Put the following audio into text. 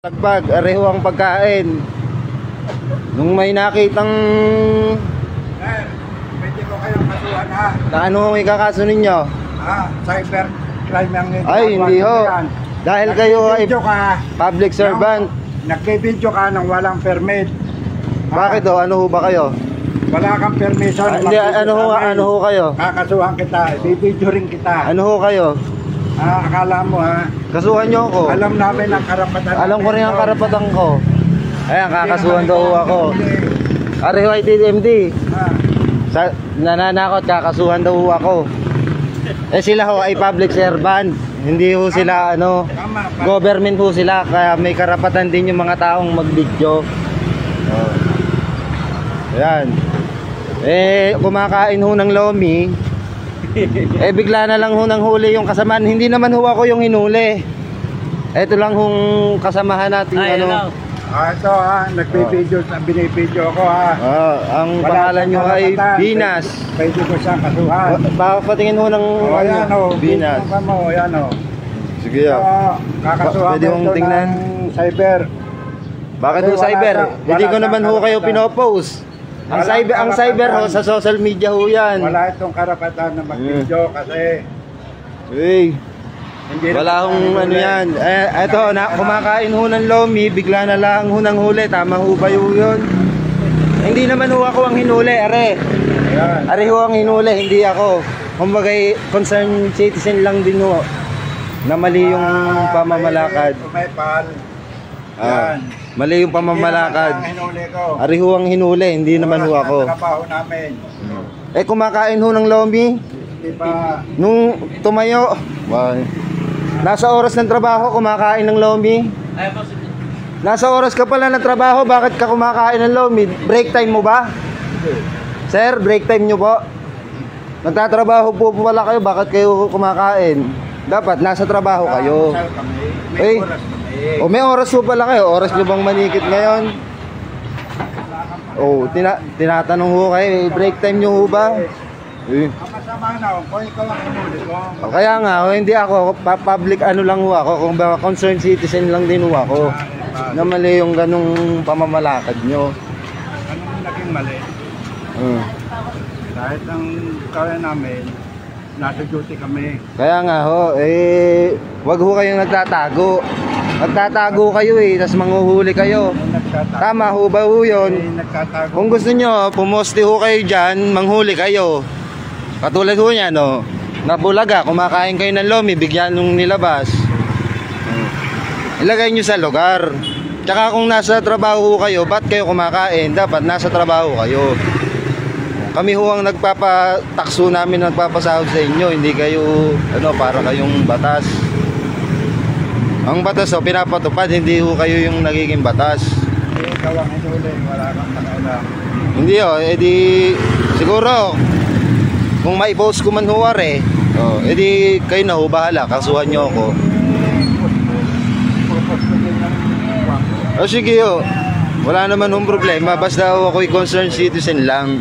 Pagpag, areho ang pagkain. Nung may nakitang Sir, pwede ko kayong kasuhan ha. na ano ang ikakaso ninyo? Cyber crime ang Ay, hindi ho. Dahil kayo ay Nag-video ka, public servant. nag-video ka ng walang permit. Bakit ho? Ano ho ba kayo? Wala kang permission. Hindi, ano ho kayo? Kakasuhan kita, bibidyo rin kita. Ano ho kayo? Akala mo ha. Kasuhan nyo ako. Alam namin ang karapatan. Alam ko rin ang karapatan ko. Ayan, kakasuhan daw ako. Areho ay TMD. Nananakot, kakasuhan daw ako. Eh sila ho ay public servant. Hindi ho sila government ho sila. Kaya may karapatan din yung mga taong mag-video. Ayan. Eh kumakain ho ng lomi. Eh bigla na lang ho nang huli yung kasamaan. Hindi naman ho ako yung hinuli. Ito lang hong kasamahan natin. Ito ha, nagbibideo, binibideo ko ha. Ang pangalan nyo ay Binas. Pwede ko siyang kasuhan. Patingin ho ng Ayan o, Binas. Ayan o. Sige o. Kakasuhan Pwede ko mong ito tingnan. ng cyber. Bakit ho cyber? Hindi ko naman ho kayo pinopost. Ang cyber ho sa social media ho yan. Wala itong karapatan na mag-video kasi wala hong ano yan. Eto, kumakain ho ng lomi, bigla na lang ho nang huli. Tama ho ba yun? Hindi naman ho ako ang hinuli, are. Are ho ang hinuli, hindi ako. Kumbaga, concerned citizen lang din ho. Na mali yung pamamalakad. Mali yung pamamalakad. Are ho ang hinuli, hindi naman ho ako. Trabaho namin. Kumakain ho ng lomi. Nung tumayo, nasa oras ng trabaho, kumakain ng lomi. Nasa oras ka pala ng trabaho, bakit ka kumakain ng lomi? Break time mo ba? Sir, break time nyo po. Nagtatrabaho po pala kayo, bakit kayo kumakain? Dapat nasa trabaho kayo. May oras po pala kayo. Oras nyo bang manikit ngayon? Tinatanong ho kayo, break time nyo ho ba? Masama na, kung ikaw ang hinuli ko. Kaya nga, hindi ako public lang ho ako. Kung ba concerned citizen lang din ho ako. Na mali yung ganung pamamalakad nyo. Anong naging mali? Dahil ang kaya namin, nasa duty kami. Kaya nga ho, wag ho kayong nagtatago. Nagtatago kayo tapos manghuhuli kayo. Tama ho ba ho yun? Kung gusto nyo, pumoste ho kayo dyan, manghuli kayo. Katulad ho niya, Nabulaga, kumakain kayo ng lomi, bigyan nung nilabas. Ilagay nyo sa lugar. Tsaka kung nasa trabaho kayo, ba't kayo kumakain? Dapat nasa trabaho kayo. Kami ho ang nagpapatakso namin, nagpapasahod sa inyo. Hindi kayo, para kayong batas. Ang batas pinapatupad, hindi ho kayo yung nagiging batas. Ikaw ang hinuli, wala kang pakialam. Hindi siguro, kung mai-post ko man huwari, edi kayo na ho, bahala, kasuhan nyo ako. Sige wala naman hong problema, basta ako'y concerned citizen lang.